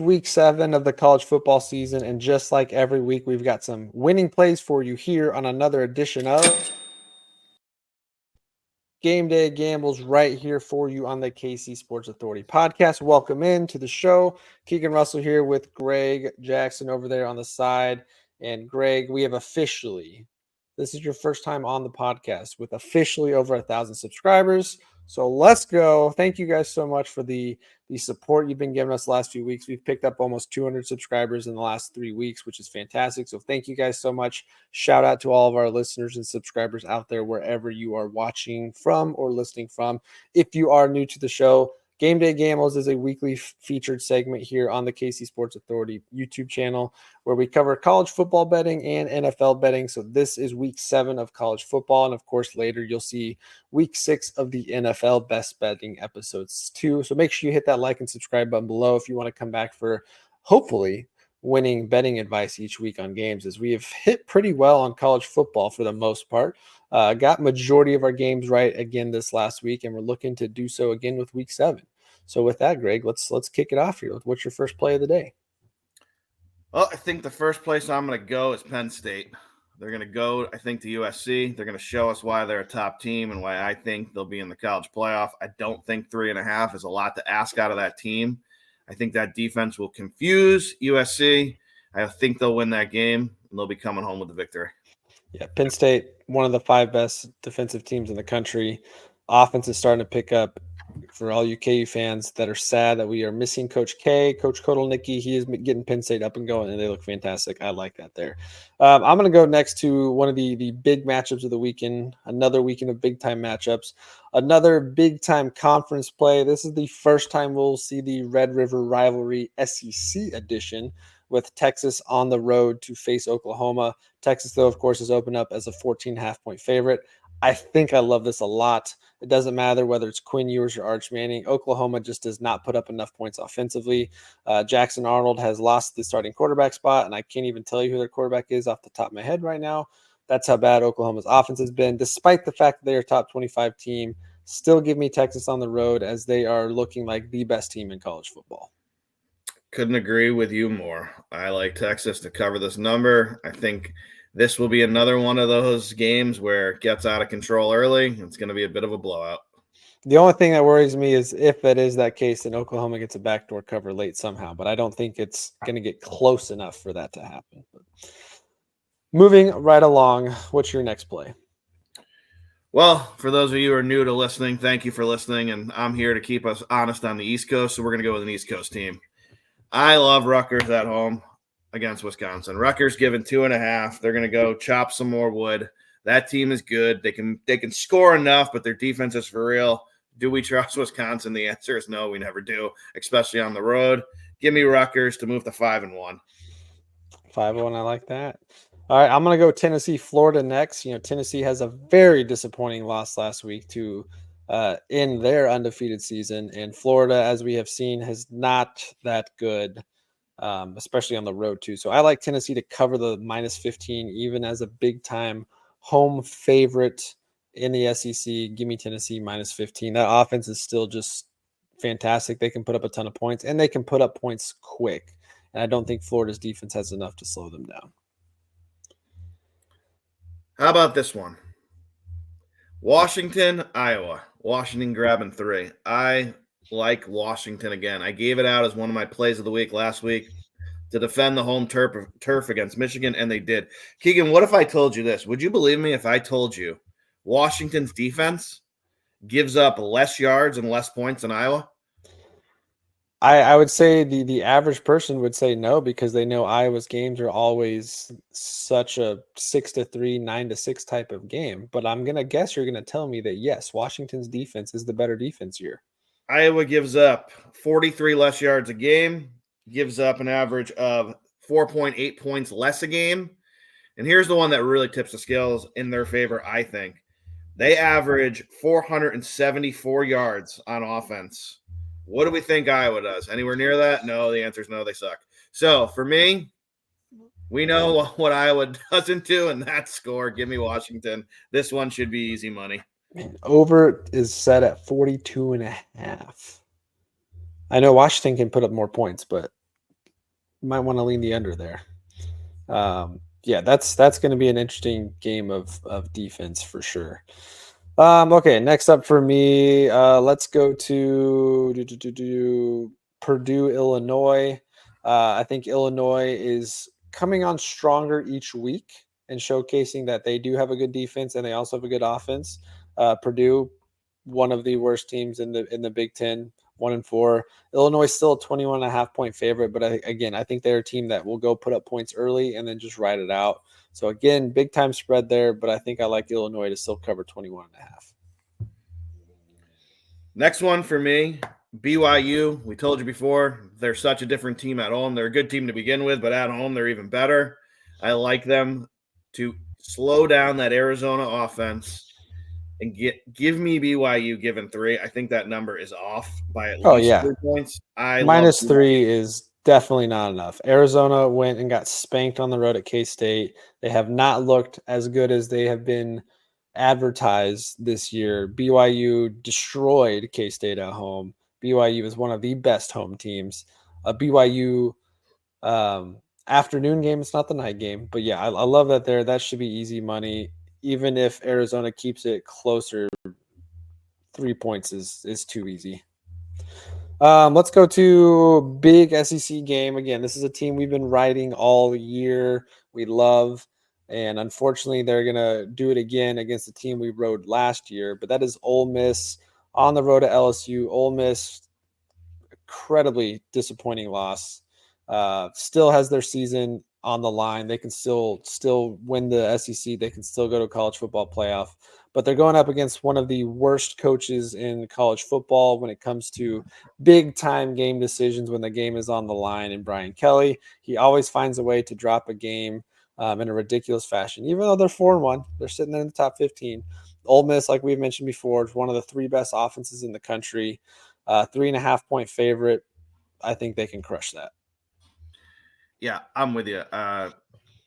Week 7 of the college football season, and just like every week, we've got some winning plays for you here on another edition of Game Day Gambles right here for you on the KC Sports Authority podcast. Welcome in to the show. Keegan Russell here with Greg Jackson over there on the side. And Greg, we have this is your first time on the podcast with officially over 1,000 subscribers. So let's go. Thank you guys so much for the support you've been giving us the last few weeks. We've picked up almost 200 subscribers in the last 3 weeks, which is fantastic. So thank you guys so much. Shout out to all of our listeners and subscribers out there, wherever you are watching from or listening from. If you are new to the show, Game Day Gambles is a weekly featured segment here on the KC Sports Authority YouTube channel where we cover college football betting and NFL betting. So this is week 7 of college football. And of course, later you'll see week 6 of the NFL best betting episodes too. So make sure you hit that like and subscribe button below if you want to come back for hopefully winning betting advice each week on games, as we have hit pretty well on college football for the most part. Got majority of our games right again this last week, and we're looking to do so again with week 7. So with that, Greg, let's kick it off here. What's your first play of the day? Well, I think the first place I'm going to go is Penn State. They're going to go, I think, to USC. They're going to show us why they're a top team and why I think they'll be in the college playoff. I don't think 3.5 is a lot to ask out of that team. I think that defense will confuse USC. I think they'll win that game, and they'll be coming home with the victory. Yeah, Penn State, one of the 5 best defensive teams in the country. Offense is starting to pick up. For all you KU fans that are sad that we are missing Coach K, Coach Kotelnicki, he is getting Penn State up and going, and they look fantastic. I like that there. I'm going to go next to one of the big matchups of the weekend, another weekend of big-time matchups, another big-time conference play. This is the first time we'll see the Red River Rivalry SEC edition with Texas on the road to face Oklahoma. Texas, though, of course, is opened up as a 14.5-point favorite. I think I love this a lot. It doesn't matter whether it's Quinn Ewers or Arch Manning. Oklahoma just does not put up enough points offensively. Jackson Arnold has lost the starting quarterback spot, and I can't even tell you who their quarterback is off the top of my head right now. That's how bad Oklahoma's offense has been. Despite the fact that they're a top 25 team, still give me Texas on the road, as they are looking like the best team in college football. Couldn't agree with you more. I like Texas to cover this number. I think this will be another one of those games where it gets out of control early. It's going to be a bit of a blowout. The only thing that worries me is if it is that case, then Oklahoma gets a backdoor cover late somehow. But I don't think it's going to get close enough for that to happen. But moving right along, what's your next play? Well, for those of you who are new to listening, thank you for listening. And I'm here to keep us honest on the East Coast, so we're going to go with an East Coast team. I love Rutgers at home against Wisconsin. Rutgers given 2.5. They're going to go chop some more wood. That team is good. They can score enough, but their defense is for real. Do we trust Wisconsin? The answer is no, we never do, especially on the road. Give me Rutgers to move to 5-1. 5-1, I like that. All right, I'm going to go Tennessee, Florida next. Tennessee has a very disappointing loss last week to in their undefeated season, and Florida, as we have seen, has not that good, especially on the road too. So I like Tennessee to cover the -15, even as a big-time home favorite in the SEC. Give me Tennessee -15. That offense is still just fantastic. They can put up a ton of points, and they can put up points quick. And I don't think Florida's defense has enough to slow them down. How about this one? Washington, Iowa. Washington grabbing 3. I like Washington again. I gave it out as one of my plays of the week last week to defend the home turf against Michigan, and they did. Keegan, what if I told you this? Would you believe me if I told you Washington's defense gives up less yards and less points than Iowa? I would say the average person would say no, because they know Iowa's games are always such a 6-3, 9-6 type of game. But I'm going to guess you're going to tell me that, yes, Washington's defense is the better defense here. Iowa gives up 43 less yards a game, gives up an average of 4.8 points less a game. And here's the one that really tips the scales in their favor, I think. They average 474 yards on offense. What do we think Iowa does? Anywhere near that? No, the answer is no, they suck. So for me, we know what Iowa doesn't do, and that's score. Give me Washington. This one should be easy money. Over is set at 42.5. I know Washington can put up more points, but might want to lean the under there. Yeah, that's going to be an interesting game of defense for sure. Okay, next up for me, let's go to Purdue, Illinois. I think Illinois is coming on stronger each week and showcasing that they do have a good defense and they also have a good offense. Purdue, one of the worst teams in the Big Ten, 1-4. Illinois is still a 21.5 point favorite, but I think they're a team that will go put up points early and then just ride it out. So again, big time spread there, but I think I like Illinois to still cover 21.5. Next one for me, BYU. We told you before, they're such a different team at home. They're a good team to begin with, but at home, they're even better. I like them to slow down that Arizona offense and give me BYU given 3. I think that number is off by at least 3 points. -3 is definitely not enough. Arizona went and got spanked on the road at K-State. They have not looked as good as they have been advertised this year. BYU destroyed K-State at home. BYU is one of the best home teams. A BYU afternoon game, it's not the night game, but yeah, I love that there. That should be easy money. Even if Arizona keeps it closer, 3 points is too easy. Let's go to big SEC game. Again, this is a team we've been riding all year. We love, and unfortunately, they're going to do it again against the team we rode last year, but that is Ole Miss on the road to LSU. Ole Miss, incredibly disappointing loss. Still has their season on the line. They can still win the SEC. They can still go to college football playoff, but they're going up against one of the worst coaches in college football when it comes to big time game decisions when the game is on the line. And Brian Kelly, he always finds a way to drop a game in a ridiculous fashion. Even though they're 4-1, they're sitting there in the top 15. Ole Miss, like we've mentioned before, is one of the 3 best offenses in the country. 3.5 point favorite. I think they can crush that. Yeah, I'm with you.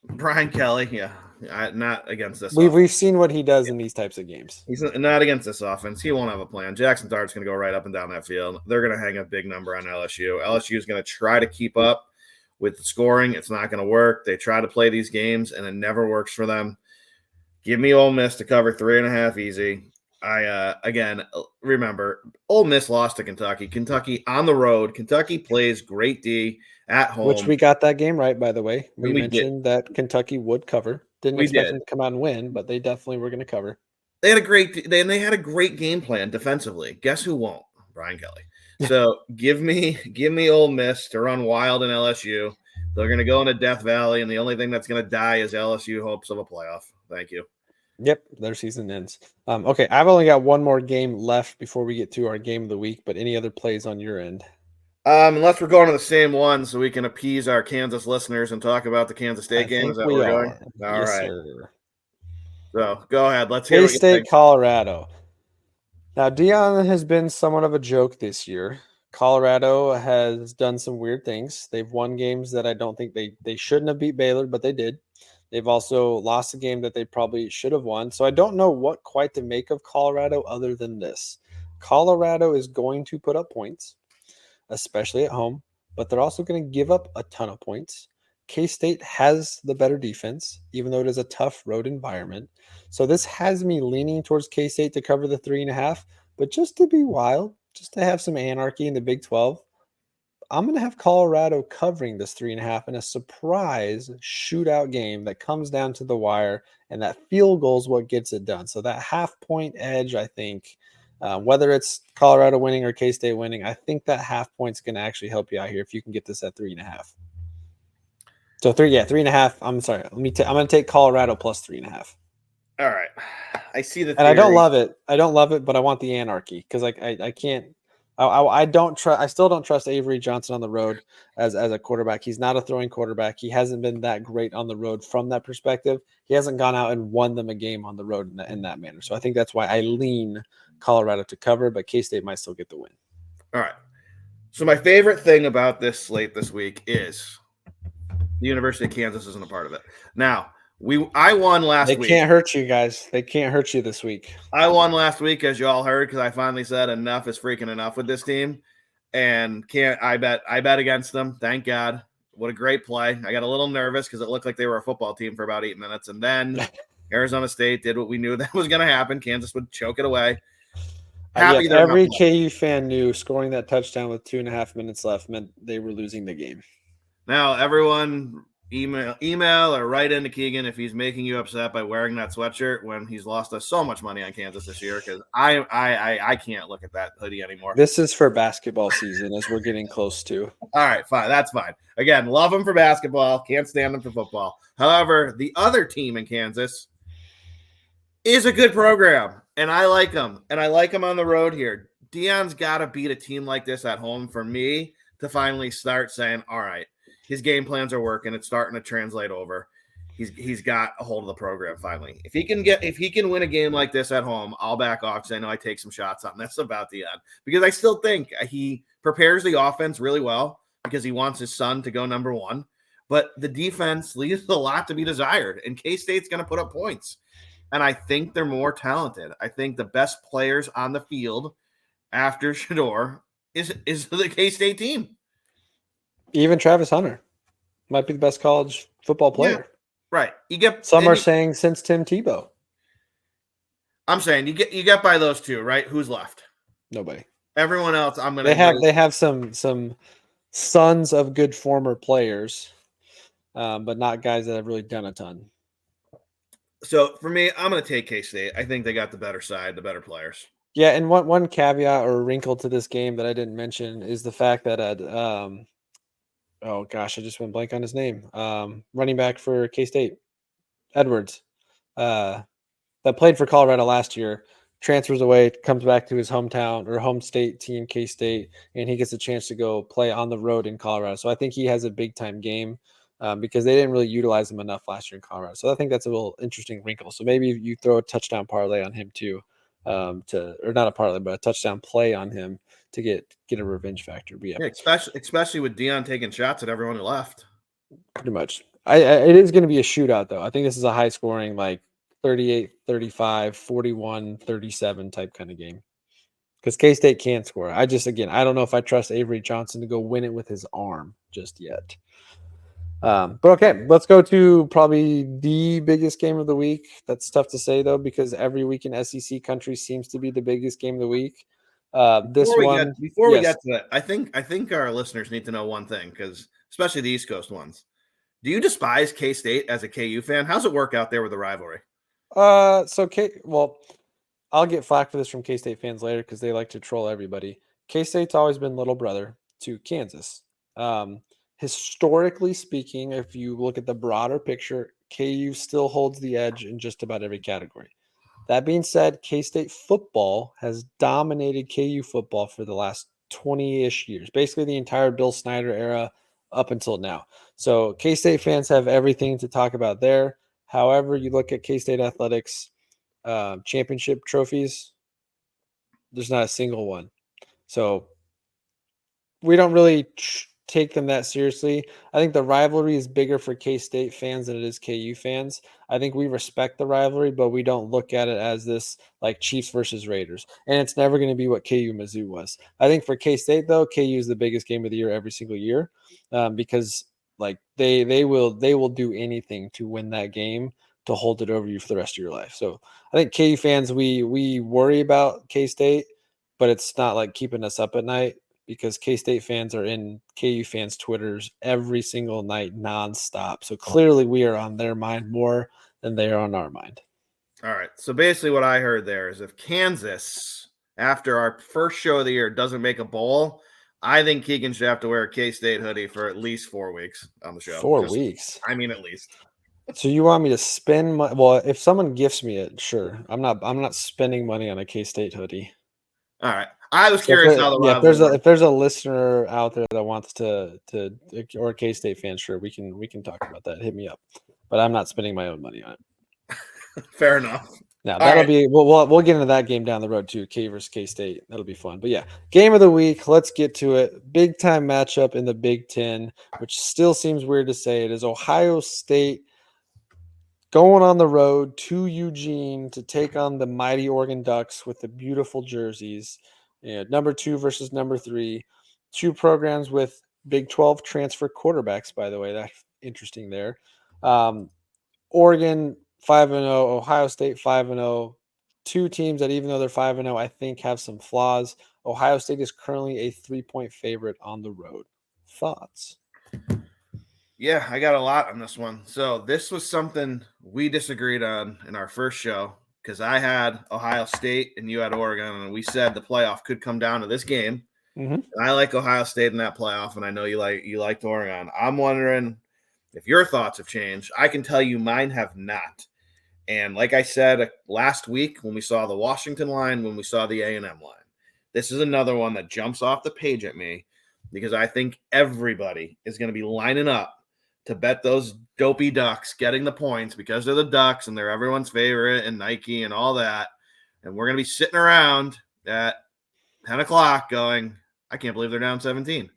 Brian Kelly, yeah, not against this. We've seen what he does in these types of games. He's not against this offense. He won't have a plan. Jackson Dart's going to go right up and down that field. They're going to hang a big number on LSU. LSU is going to try to keep up with the scoring. It's not going to work. They try to play these games, and it never works for them. Give me Ole Miss to cover 3.5 easy. Again, remember, Ole Miss lost to Kentucky. Kentucky on the road. Kentucky plays great D at home. Which we got that game right, by the way. We mentioned that Kentucky would cover. Didn't expect them to come out and win, but they definitely were going to cover. They had a great game plan defensively. Guess who won't? Brian Kelly. So give me Ole Miss to run wild in LSU. They're going to go into Death Valley, and the only thing that's going to die is LSU hopes of a playoff. Thank you. Yep, their season ends. Okay, I've only got one more game left before we get to our game of the week, but any other plays on your end? Unless we're going to the same one so we can appease our Kansas listeners and talk about the Kansas State game. Is that where we're going? All yes, right. Sir. So go ahead. Let's hear what you K-State, think. Colorado. Now, Deion has been somewhat of a joke this year. Colorado has done some weird things. They've won games that I don't think they shouldn't have beat Baylor, but they did. They've also lost a game that they probably should have won. So I don't know what quite to make of Colorado other than this. Colorado is going to put up points, especially at home, but they're also going to give up a ton of points. K-State has the better defense, even though it is a tough road environment. So this has me leaning towards K-State to cover the 3.5, but just to be wild, just to have some anarchy in the Big 12, I'm going to have Colorado covering this 3.5 in a surprise shootout game that comes down to the wire, and that field goal is what gets it done. So that half-point edge, I think, whether it's Colorado winning or K-State winning, I think that half point's going to actually help you out here if you can get this at 3.5. So 3.5. I'm sorry. I'm going to take Colorado plus 3.5. All right. I see the and I don't love it. I don't love it, but I want the anarchy because I can't. I don't trust. I still don't trust Avery Johnson on the road as a quarterback. He's not a throwing quarterback. He hasn't been that great on the road from that perspective. He hasn't gone out and won them a game on the road in that manner. So I think that's why I lean Colorado to cover, but K-State might still get the win. All right. So my favorite thing about this slate this week is the University of Kansas isn't a part of it. Now, I won last week. They can't hurt you guys. They can't hurt you this week. I won last week, as you all heard, because I finally said enough is freaking enough with this team. And I bet against them. Thank God. What a great play. I got a little nervous because it looked like they were a football team for about 8 minutes. And then Arizona State did what we knew that was going to happen. Kansas would choke it away. Yes, they're not every playing. KU fan knew scoring that touchdown with 2.5 minutes left meant they were losing the game. Now, everyone email or write into Keegan if he's making you upset by wearing that sweatshirt when he's lost us so much money on Kansas this year, because I can't look at that hoodie anymore. This is for basketball season, as we're getting close to. All right, fine. That's fine. Again, love him for basketball. Can't stand him for football. However, the other team in Kansas is a good program, and I like them. And I like them on the road here. Deion's got to beat a team like this at home for me to finally start saying, all right, his game plans are working. It's starting to translate over. He's got a hold of the program finally. If he can win a game like this at home, I'll back off because I know I take some shots on this about Deion, because I still think he prepares the offense really well because he wants his son to go number one. But the defense leaves a lot to be desired, and K-State's going to put up points. And I think they're more talented. I think the best players on the field after Shedeur is the K-State team. Even Travis Hunter might be the best college football player. Yeah, right. Some are saying since Tim Tebow. I'm saying you get by those two, right? Who's left? Nobody. Everyone else, I'm gonna. They have some sons of good former players, but not guys that have really done a ton. So for me, I'm gonna take K-State. I think they got the better side, the better players. Yeah, and one caveat or wrinkle to this game that I didn't mention is the fact that oh gosh, I just went blank on his name. Running back for K-State, Edwards, that played for Colorado last year, transfers away, comes back to his hometown or home state team, K-State, and he gets a chance to go play on the road in Colorado. So I think he has a big time game because they didn't really utilize him enough last year in Colorado. So I think that's a little interesting wrinkle. So maybe you throw a touchdown parlay on him too, or not a parlay, but a touchdown play on him to get a revenge factor. But yeah, especially with Deion taking shots at everyone who left. Pretty much. It is going to be a shootout, though. I think this is a high scoring, like 38, 35, 41, 37 type kind of game. Because K-State can score. I don't know if I trust Avery Johnson to go win it with his arm just yet. But okay, let's go to probably the biggest game of the week. That's tough to say, though, because every week in SEC country seems to be the biggest game of the week. Before we get to it, I think our listeners need to know one thing, because especially the East Coast ones. Do you despise K-State as a KU fan? How's it work out there with the rivalry? Well, I'll get flack for this from K-State fans later because they like to troll everybody. K-State's always been little brother to Kansas. Historically speaking, if you look at the broader picture, KU still holds the edge in just about every category. That being said, K-State football has dominated KU football for the last 20-ish years, basically the entire Bill Snyder era up until now. So K-State fans have everything to talk about there. However, you look at K-State athletics championship trophies, there's not a single one. So we don't really take them that seriously. I think the rivalry is bigger for K-State fans than it is KU fans. I think we respect the rivalry, but we don't look at it as this like Chiefs versus Raiders. And it's never going to be what KU Mizzou was. I think for K-State, though, KU is the biggest game of the year every single year because like they will do anything to win that game to hold it over you for the rest of your life. So I think KU fans, we worry about K-State, but it's not like keeping us up at night, because K-State fans are in KU fans' Twitters every single night nonstop. So clearly we are on their mind more than they are on our mind. All right. So basically what I heard there is if Kansas, after our first show of the year, doesn't make a bowl, I think Keegan should have to wear a K-State hoodie for at least 4 weeks on the show. 4 weeks? I mean, at least. So you want me to spend money? Well, if someone gifts me it, sure. I'm not spending money on a K-State hoodie. All right. I was curious how the if there's a listener out there that wants to or a K-State fan, sure, we can talk about that. Hit me up. But I'm not spending my own money on it. Fair enough. Now that'll be we'll get into that game down the road too. K versus K-State. That'll be fun. But yeah, game of the week. Let's get to it. Big time matchup in the Big Ten, which still seems weird to say. It is Ohio State going on the road to Eugene to take on the mighty Oregon Ducks with the beautiful jerseys. Number 2 versus number 3. Two programs with Big 12 transfer quarterbacks, by the way. That's interesting there. Um, Oregon 5-0, Ohio State 5-0. Two teams that, even though they're 5-0, I think have some flaws. Ohio State is currently a 3-point favorite on the road. Thoughts? Yeah, I got a lot on this one. So this was something we disagreed on in our first show because I had Ohio State and you had Oregon, and we said the playoff could come down to this game. Mm-hmm. And I like Ohio State in that playoff, and I know you liked Oregon. I'm wondering if your thoughts have changed. I can tell you mine have not. And like I said last week when we saw the Washington line, when we saw the A&M line, this is another one that jumps off the page at me because I think everybody is going to be lining up to bet those dopey Ducks getting the points because they're the Ducks and they're everyone's favorite and Nike and all that. And we're going to be sitting around at 10 o'clock going, I can't believe they're down 17.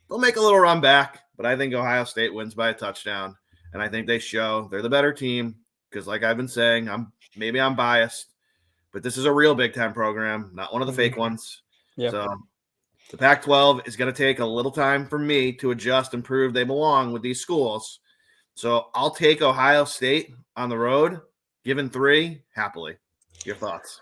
They'll make a little run back, but I think Ohio State wins by a touchdown. And I think they show they're the better team because, like I've been saying, I'm biased, but this is a real Big Ten program, not one of the fake ones. Yeah. So the Pac-12 is going to take a little time for me to adjust and prove they belong with these schools. So I'll take Ohio State on the road, given 3, happily. Your thoughts?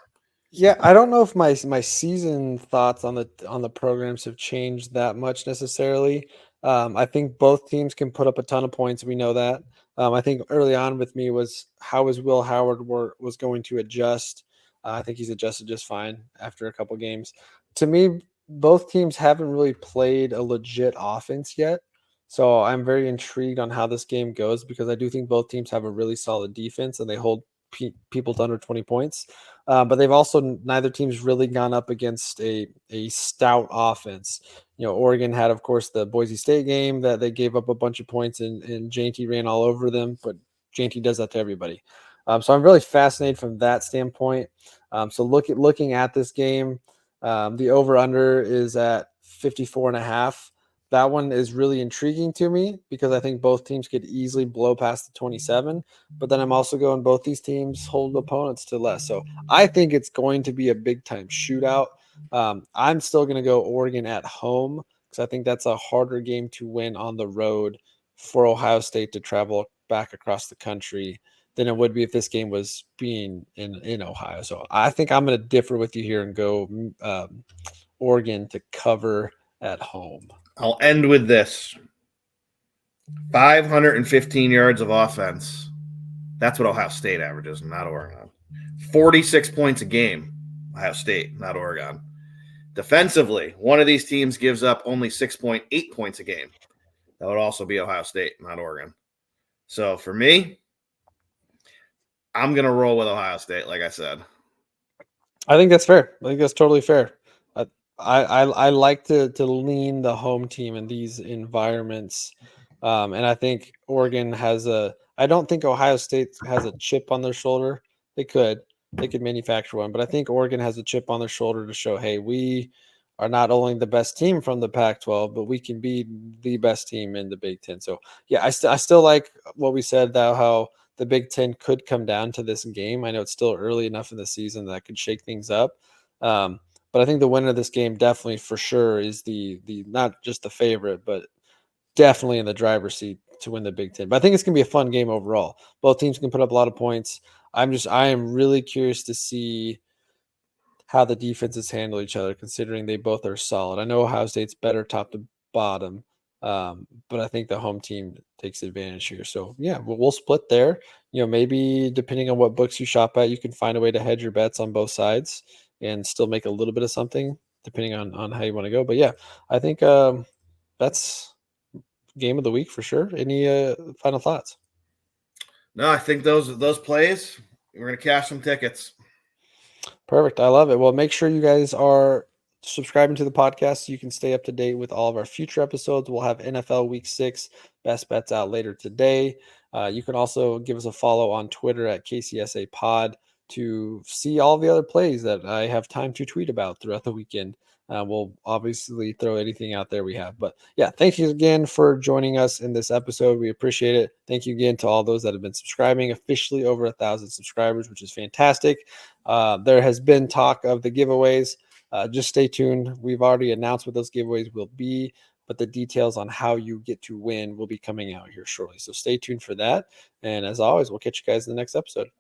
Yeah, I don't know if my season thoughts on the programs have changed that much necessarily. I think both teams can put up a ton of points. We know that. I think early on with me was how is Will Howard was going to adjust. I think he's adjusted just fine after a couple games. To me, both teams haven't really played a legit offense yet. So I'm very intrigued on how this game goes because I do think both teams have a really solid defense and they hold people to under 20 points. But they've also, neither team's really gone up against a stout offense. Oregon had, of course, the Boise State game that they gave up a bunch of points and J&T ran all over them, but J&T does that to everybody. So I'm really fascinated from that standpoint. So looking at this game, the over-under is at 54.5. That one is really intriguing to me because I think both teams could easily blow past the 27. But then I'm also going both these teams hold opponents to less. So I think it's going to be a big time shootout. I'm still going to go Oregon at home because I think that's a harder game to win on the road for Ohio State to travel back across the country than it would be if this game was being in Ohio. So I think I'm going to differ with you here and go Oregon to cover at home. I'll end with this. 515 yards of offense. That's what Ohio State averages, not Oregon. 46 points a game, Ohio State, not Oregon. Defensively, one of these teams gives up only 6.8 points a game. That would also be Ohio State, not Oregon. So for me, I'm going to roll with Ohio State, like I said. I think that's fair. I think that's totally fair. I like to lean the home team in these environments, and I think Oregon has I don't think Ohio State has a chip on their shoulder. They could manufacture one, but I think Oregon has a chip on their shoulder to show, hey, we are not only the best team from the Pac-12, but we can be the best team in the Big Ten. So yeah, I still like what we said, though, how the Big Ten could come down to this game. I know it's still early enough in the season that could shake things up. But I think the winner of this game definitely for sure is the not just the favorite, but definitely in the driver's seat to win the Big Ten. But I think it's gonna be a fun game overall. Both teams can put up a lot of points. I am really curious to see how the defenses handle each other, considering they both are solid. I know Ohio State's better top to bottom, but I think the home team takes advantage here. So yeah, we'll split there. Maybe depending on what books you shop at, you can find a way to hedge your bets on both sides and still make a little bit of something depending on how you want to go. But yeah, I think that's game of the week for sure. Any final thoughts? No, I think those plays, we're going to cash some tickets. Perfect. I love it. Well, make sure you guys are subscribing to the podcast so you can stay up to date with all of our future episodes. We'll have NFL Week 6 best bets out later today. You can also give us a follow on Twitter at KCSA Pod to see all the other plays that I have time to tweet about throughout the weekend. We'll obviously throw anything out there we have. But yeah, thank you again for joining us in this episode. We appreciate it. Thank you again to all those that have been subscribing, officially over 1,000 subscribers, which is fantastic. There has been talk of the giveaways. Just stay tuned. We've already announced what those giveaways will be, but the details on how you get to win will be coming out here shortly. So stay tuned for that. And as always, we'll catch you guys in the next episode.